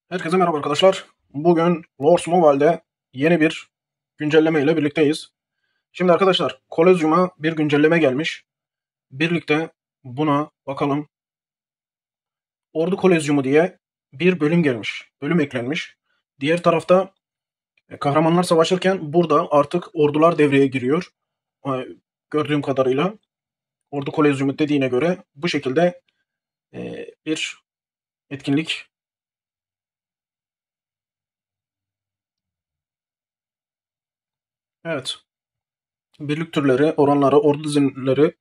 Herkese merhaba arkadaşlar. Bugün Lords Mobile'de yeni bir güncelleme ile birlikteyiz. Şimdi arkadaşlar Kolezyum'a bir güncelleme gelmiş. Birlikte buna bakalım. Ordu Kolezyumu diye bir bölüm gelmiş. Bölüm eklenmiş. Diğer tarafta kahramanlar savaşırken burada artık ordular devreye giriyor. E, Gördüğüm kadarıyla Ordu Kolezyumu dediğine göre bu şekilde bir etkinlik. Evet. Birlik türleri, oranları, ordu dizilimleri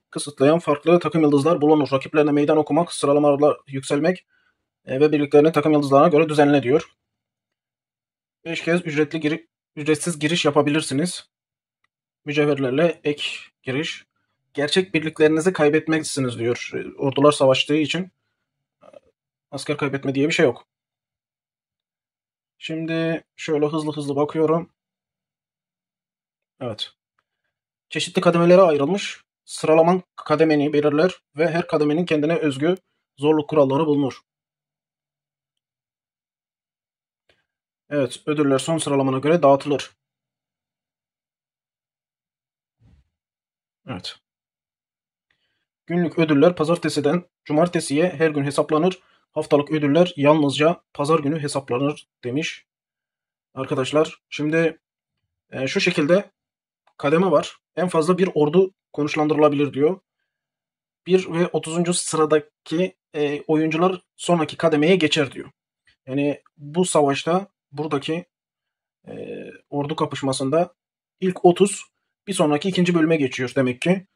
kısıtlayan farklı takım yıldızlar bulunur. Rakiplerine meydan okumak, sıralamalarda yükselmek ve birliklerini takım yıldızlarına göre düzenle diyor. 5 kez ücretsiz giriş yapabilirsiniz. Mücevherlerle ek giriş. Gerçek birliklerinizi kaybetmeksiniz diyor. Ordular savaştığı için asker kaybetme diye bir şey yok. Şimdi şöyle hızlı hızlı bakıyorum. Evet. Çeşitli kademelere ayrılmış. Sıralaman kademeni belirler ve her kademenin kendine özgü zorluk kuralları bulunur. Evet, ödüller son sıralamana göre dağıtılır. Evet. Günlük ödüller pazartesiden cumartesiye her gün hesaplanır. Haftalık ödüller yalnızca pazar günü hesaplanır demiş. Arkadaşlar şimdi şu şekilde kademe var. En fazla bir ordu konuşlandırılabilir diyor. 1 ve 30. sıradaki oyuncular sonraki kademeye geçer diyor. Yani bu savaşta buradaki ordu kapışmasında ilk 30 bir sonraki ikinci bölüme geçiyor demek ki.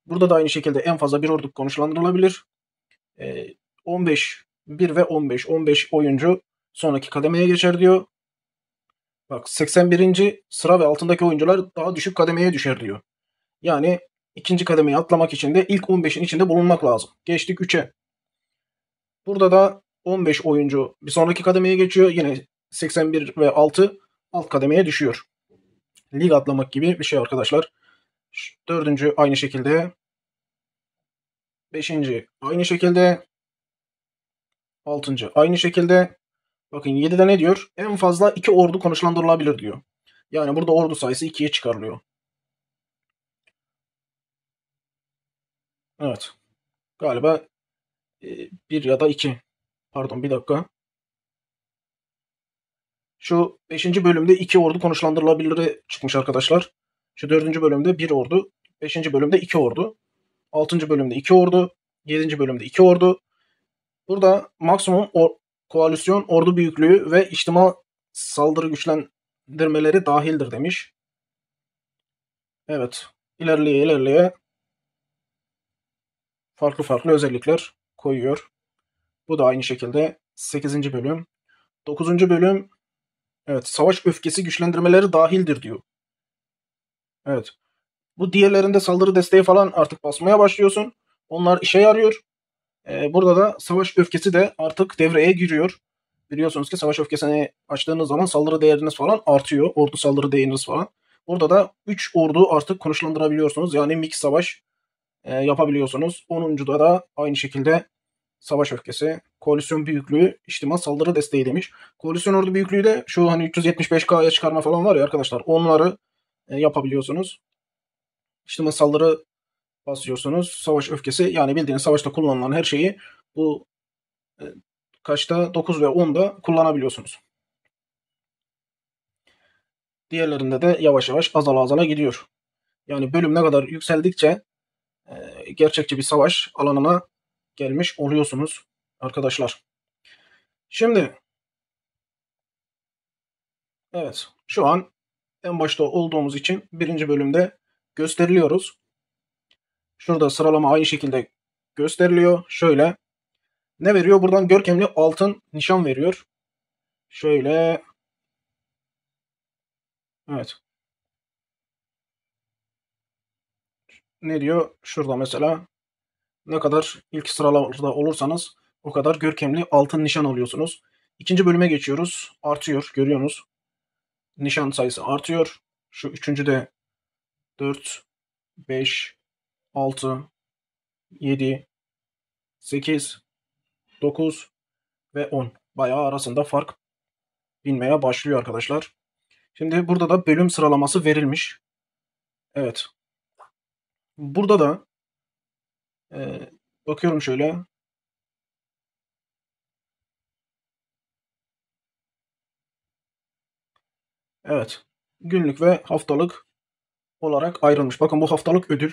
Burada da aynı şekilde en fazla bir ordu konuşlandırılabilir. 15 1 ve 15 oyuncu sonraki kademeye geçer diyor. Bak 81. sıra ve altındaki oyuncular daha düşük kademeye düşer diyor. Yani ikinci kademeye atlamak için de ilk 15'in içinde bulunmak lazım. Geçtik 3'e. Burada da 15 oyuncu bir sonraki kademeye geçiyor. Yine 81 ve altı alt kademeye düşüyor. Lig atlamak gibi bir şey arkadaşlar. Dördüncü aynı şekilde. Beşinci aynı şekilde. Altıncı aynı şekilde. Bakın 7'de ne diyor? En fazla 2 ordu konuşlandırılabilir diyor. Yani burada ordu sayısı 2'ye çıkarılıyor. Evet. Galiba 1 ya da 2. Pardon bir dakika. Şu beşinci bölümde 2 ordu konuşlandırılabilir çıkmış arkadaşlar. Şu dördüncü bölümde bir ordu. Beşinci bölümde 2 ordu. Altıncı bölümde 2 ordu. Yedinci bölümde 2 ordu. Burada maksimum koalisyon ordu büyüklüğü ve içtima saldırı güçlendirmeleri dahildir demiş. Evet. İlerleye ilerleye farklı farklı özellikler koyuyor. Bu da aynı şekilde 8. bölüm. 9. bölüm evet savaş öfkesi güçlendirmeleri dahildir diyor. Evet. Bu diğerlerinde saldırı desteği falan artık basmaya başlıyorsun. Onlar işe yarıyor. Burada da savaş öfkesi de artık devreye giriyor. Biliyorsunuz ki savaş öfkesini açtığınız zaman saldırı değeriniz falan artıyor. Ordu saldırı değeriniz falan. Burada da 3 ordu artık konuşlandırabiliyorsunuz. Yani mix savaş yapabiliyorsunuz. 10'uncuda da aynı şekilde savaş öfkesi, koalisyon büyüklüğü, içtima saldırı desteği demiş. Koalisyon ordu büyüklüğü de şu hani 375K'ya çıkarma falan var ya arkadaşlar. Onları yapabiliyorsunuz. İçtima saldırı basıyorsunuz. Savaş öfkesi yani bildiğiniz savaşta kullanılan her şeyi bu e, kaçta 9 ve 10'da kullanabiliyorsunuz. Diğerlerinde de yavaş yavaş azala azala gidiyor. Yani bölüm ne kadar yükseldikçe gerçekçi bir savaş alanına gelmiş oluyorsunuz arkadaşlar. Şimdi evet şu an en başta olduğumuz için birinci bölümde gösteriliyoruz. Şurada sıralama aynı şekilde gösteriliyor. Şöyle ne veriyor? Buradan görkemli altın nişan veriyor. Şöyle evet. Ne diyor? Şurada mesela ne kadar ilk sıralarda olursanız o kadar görkemli altın nişan alıyorsunuz. İkinci bölüme geçiyoruz. Artıyor. Görüyorsunuz. Nişan sayısı artıyor. Şu üçüncü de 4, 5, 6, 7, 8, 9 ve 10. bayağı arasında fark binmeye başlıyor arkadaşlar. Şimdi burada da bölüm sıralaması verilmiş. Evet. Burada da e, bakıyorum şöyle. Evet. Günlük ve haftalık olarak ayrılmış. Bakın bu haftalık ödül.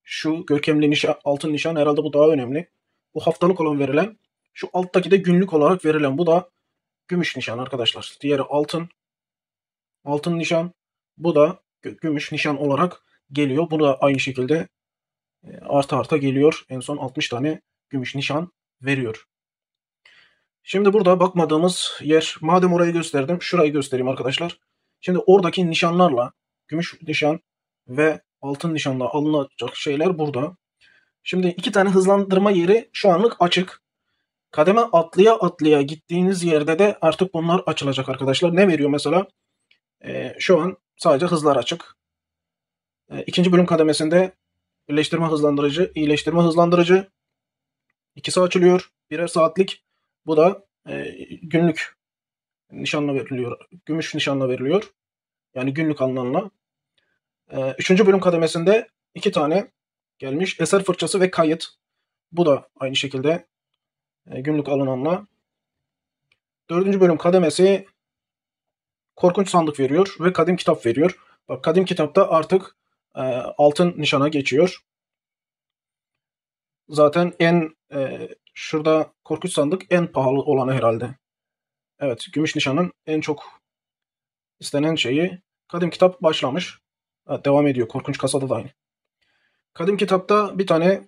Şu görkemli nişan, altın nişan herhalde bu daha önemli. Bu haftalık olan verilen. Şu alttaki de günlük olarak verilen. Bu da gümüş nişan arkadaşlar. Diğeri altın nişan. Bu da gümüş nişan olarak geliyor. Bu da aynı şekilde arta arta geliyor. En son 60 tane gümüş nişan veriyor. Şimdi burada bakmadığımız yer, madem orayı gösterdim, şurayı göstereyim arkadaşlar. Şimdi oradaki nişanlarla, gümüş nişan ve altın nişanla alınacak şeyler burada. Şimdi iki tane hızlandırma yeri şu anlık açık. Kademe atlaya atlaya gittiğiniz yerde de artık bunlar açılacak arkadaşlar. Ne veriyor mesela? Şu an sadece hızlar açık. İkinci bölüm kademesinde birleştirme hızlandırıcı, iyileştirme hızlandırıcı ikisi açılıyor. Birer saatlik. Bu da günlük nişanla veriliyor. Gümüş nişanla veriliyor. Yani günlük alınanla. Üçüncü bölüm kademesinde iki tane gelmiş. Eser fırçası ve kayıt. Bu da aynı şekilde günlük alınanla. Dördüncü bölüm kademesi korkunç sandık veriyor ve kadim kitap veriyor. Bak kadim kitapta artık altın nişana geçiyor. Zaten şurada korkunç sandık en pahalı olanı herhalde. Evet, gümüş nişanın en çok istenen şeyi. Kadim kitap başlamış. Ha, devam ediyor. Korkunç kasada da aynı. Kadim kitapta bir tane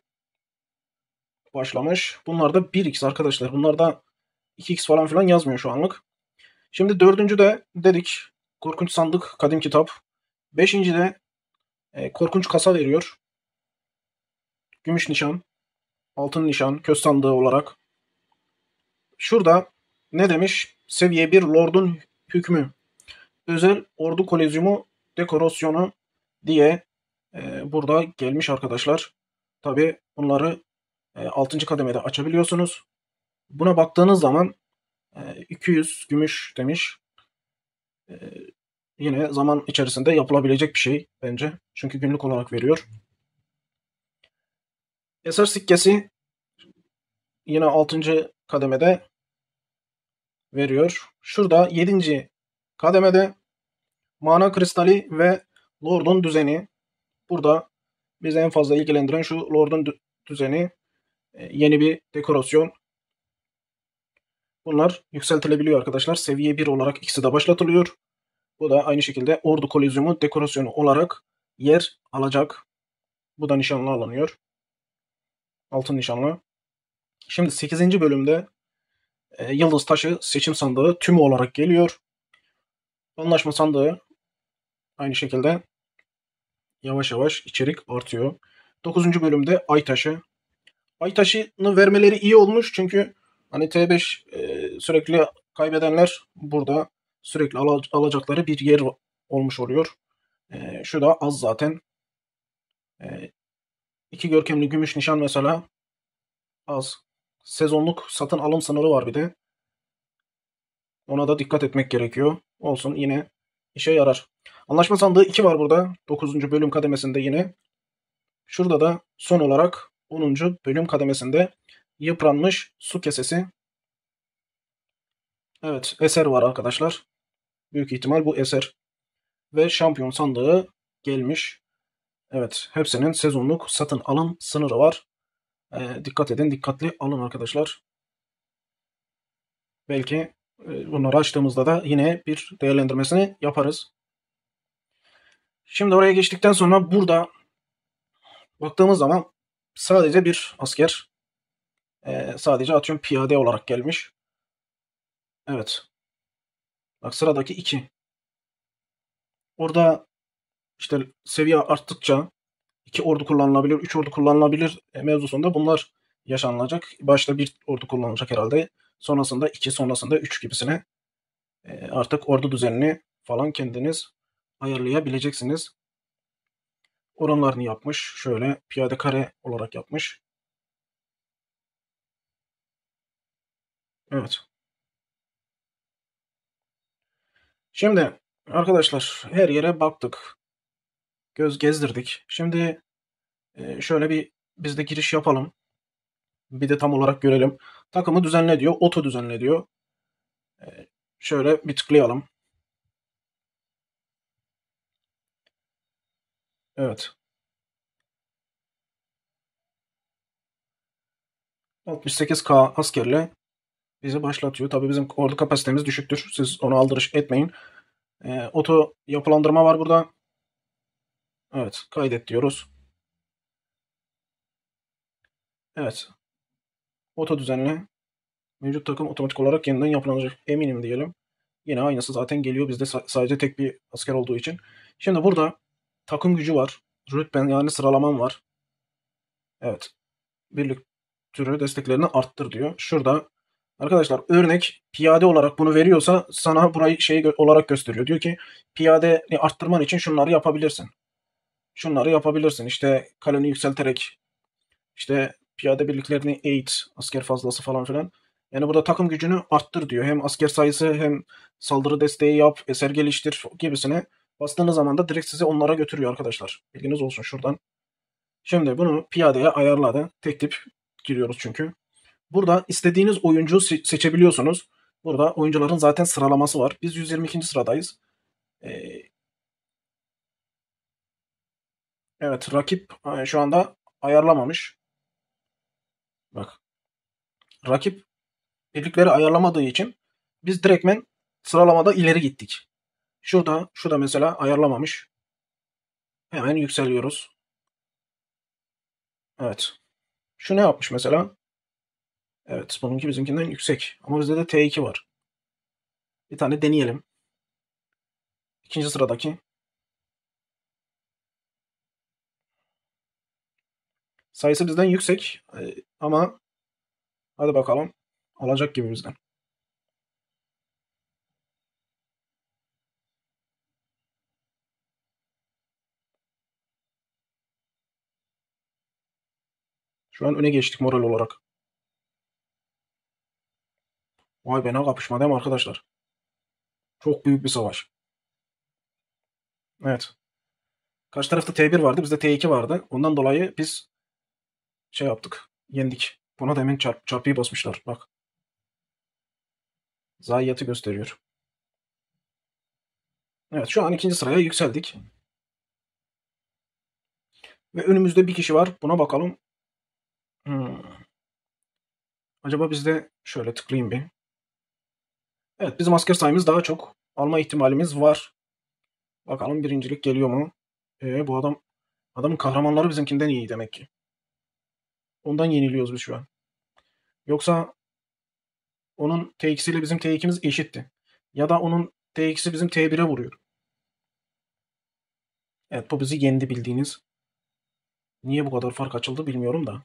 başlamış. Bunlar da 1x arkadaşlar. Bunlar da 2x falan filan yazmıyor şu anlık. Şimdi dördüncü de dedik. Korkunç sandık, kadim kitap. Beşinci de korkunç kasa veriyor. Gümüş nişan, altın nişan, köz sandığı olarak. Şurada ne demiş? Seviye bir Lord'un hükmü. Özel ordu kolezyumu dekorasyonu diye burada gelmiş arkadaşlar. Tabi bunları 6. kademede açabiliyorsunuz. Buna baktığınız zaman 200 gümüş demiş. E, Yine zaman içerisinde yapılabilecek bir şey bence. Çünkü günlük olarak veriyor. Eser sikkesi yine 6. kademede veriyor. Şurada 7. kademede mana kristali ve Lord'un düzeni. Burada bizi en fazla ilgilendiren şu Lord'un düzeni. Yeni bir dekorasyon. Bunlar yükseltilebiliyor arkadaşlar. Seviye bir olarak ikisi de başlatılıyor. Bu da aynı şekilde ordu kolizyumu dekorasyonu olarak yer alacak. Bu da nişanlı alınıyor. Altın nişanlı. Şimdi 8. bölümde Yıldız Taşı seçim sandığı tümü olarak geliyor. Anlaşma sandığı aynı şekilde yavaş yavaş içerik artıyor. 9. bölümde Ay Taşı. Ay Taşı'nı vermeleri iyi olmuş çünkü hani T5 sürekli kaybedenler burada sürekli alacakları bir yer olmuş oluyor. Şu da az zaten. E, iki görkemli gümüş nişan mesela az. Sezonluk satın alım sınırı var bir de. Ona da dikkat etmek gerekiyor. Olsun yine işe yarar. Anlaşma sandığı 2 var burada. 9. bölüm kademesinde yine. Şurada da son olarak 10. bölüm kademesinde yıpranmış su kesesi. Evet, eser var arkadaşlar. Büyük ihtimal bu eser. Ve şampiyon sandığı gelmiş. Evet, hepsinin sezonluk satın alım sınırı var. Dikkat edin, dikkatli alın arkadaşlar. Belki bunları açtığımızda da yine bir değerlendirmesini yaparız. Şimdi oraya geçtikten sonra burada baktığımız zaman sadece bir asker sadece atıyorum piyade olarak gelmiş. Evet. Bak sıradaki 2. Orada işte seviye arttıkça 2 ordu kullanılabilir, 3 ordu kullanılabilir mevzusunda bunlar yaşanılacak. Başta bir ordu kullanılacak herhalde. Sonrasında 2, sonrasında 3 gibisine artık ordu düzenini falan kendiniz ayarlayabileceksiniz. Oranlarını yapmış. Şöyle piyade kare olarak yapmış. Evet. Şimdi arkadaşlar her yere baktık. Göz gezdirdik. Şimdi şöyle bir biz de giriş yapalım. Bir de tam olarak görelim. Takımı düzenle diyor. Oto düzenle diyor. Şöyle bir tıklayalım. Evet. 68K askerle bizi başlatıyor. Tabii bizim ordu kapasitemiz düşüktür. Siz onu aldırış etmeyin. Oto yapılandırma var burada. Evet. Kaydet diyoruz. Evet. Oto düzenle. Mevcut takım otomatik olarak yeniden yapılanacak. Eminim diyelim. Yine aynısı zaten geliyor. Bizde sadece tek bir asker olduğu için. Şimdi burada takım gücü var. Rütben yani sıralaman var. Evet. Birlik türü desteklerini arttır diyor. Şurada arkadaşlar örnek piyade olarak bunu veriyorsa sana burayı olarak gösteriyor. Diyor ki piyadeni arttırman için şunları yapabilirsin. Şunları yapabilirsin. İşte kaloni yükselterek işte piyade birliklerini eğit, asker fazlası falan filan. Yani burada takım gücünü arttır diyor. Hem asker sayısı hem saldırı desteği yap, eser geliştir gibisine bastığınız zaman da direkt sizi onlara götürüyor arkadaşlar. Bilginiz olsun şuradan. Şimdi bunu piyadeye ayarladı. Tek tip giriyoruz çünkü. Burada istediğiniz oyuncuyu seçebiliyorsunuz. Burada oyuncuların zaten sıralaması var. Biz 122. sıradayız. Ee, evet rakip şu anda ayarlamamış. Bak rakip birlikleri ayarlamadığı için biz direktmen sıralamada ileri gittik. Şurada mesela ayarlamamış. Hemen yükseliyoruz. Evet. Şu ne yapmış mesela? Evet bununki bizimkinden yüksek. Ama bizde de T2 var. Bir tane deneyelim. İkinci sıradaki. Sayısı bizden yüksek. Ama hadi bakalım. Alacak gibi bizden. Şu an öne geçtik moral olarak. Vay be ne kapışma değil mi arkadaşlar? Çok büyük bir savaş. Evet. Karşı tarafta T1 vardı. Bizde T2 vardı. Ondan dolayı biz şey yaptık. Yendik. Buna da hemen çarpıyı basmışlar. Bak. Zayiatı gösteriyor. Evet şu an ikinci sıraya yükseldik. Ve önümüzde bir kişi var. Buna bakalım. Hmm. Acaba bizde şöyle tıklayayım bir. Evet bizim asker sayımız daha çok. Alma ihtimalimiz var. Bakalım birincilik geliyor mu? Bu adamın kahramanları bizimkinden iyi demek ki. Ondan yeniliyoruz biz şu an. Yoksa onun T2 ile bizim T2'miz eşitti. Ya da onun T2'si bizim T1'e vuruyor. Evet bu bizi yendi bildiğiniz. Niye bu kadar fark açıldı bilmiyorum da.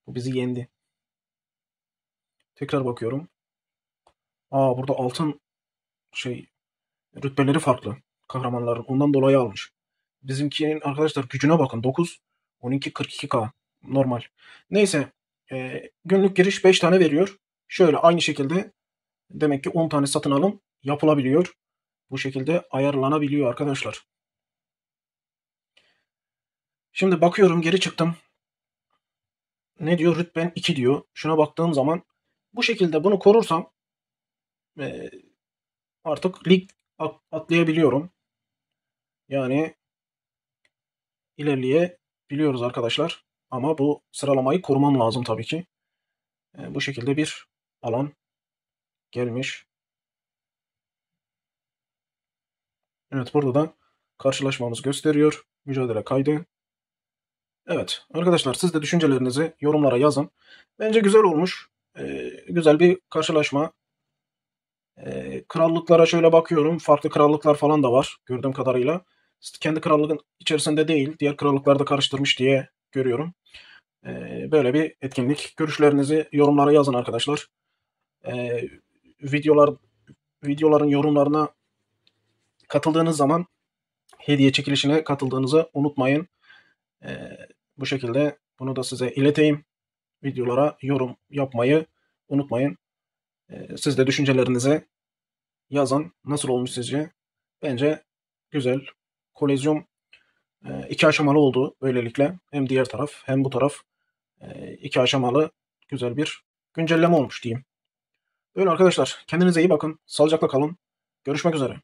Bu bizi yendi. Tekrar bakıyorum. Burada altın şey rütbeleri farklı. Kahramanların. Ondan dolayı almış. Bizimkinin arkadaşlar gücüne bakın. 9, 12, 42K. Normal. Neyse. Günlük giriş 5 tane veriyor. Şöyle aynı şekilde demek ki 10 tane satın alım yapılabiliyor. Bu şekilde ayarlanabiliyor arkadaşlar. Şimdi bakıyorum geri çıktım. Ne diyor? Rütben 2 diyor. Şuna baktığım zaman bu şekilde bunu korursam e, artık lig atlayabiliyorum. Yani ilerleyebiliyoruz arkadaşlar. Ama bu sıralamayı korumam lazım tabii ki. Bu şekilde bir alan gelmiş. Evet burada da karşılaşmamız gösteriyor. Mücadele kaydı. Evet arkadaşlar siz de düşüncelerinizi yorumlara yazın. Bence güzel olmuş. Güzel bir karşılaşma. Krallıklara şöyle bakıyorum. Farklı krallıklar falan da var gördüğüm kadarıyla. Kendi krallığın içerisinde değil, diğer krallıklarda karıştırmış diye görüyorum. Böyle bir etkinlik. Görüşlerinizi yorumlara yazın arkadaşlar. Ee, videolar videoların yorumlarına katıldığınız zaman hediye çekilişine katıldığınızı unutmayın. Ee, bu şekilde bunu da size ileteyim. Videolara yorum yapmayı unutmayın. Siz de düşüncelerinizi yazan nasıl olmuş sizce? Bence güzel. Kolezyum iki aşamalı oldu böylelikle. Hem diğer taraf hem bu taraf iki aşamalı güzel bir güncelleme olmuş diyeyim. Öyle arkadaşlar. Kendinize iyi bakın. Sağlıcakla kalın. Görüşmek üzere.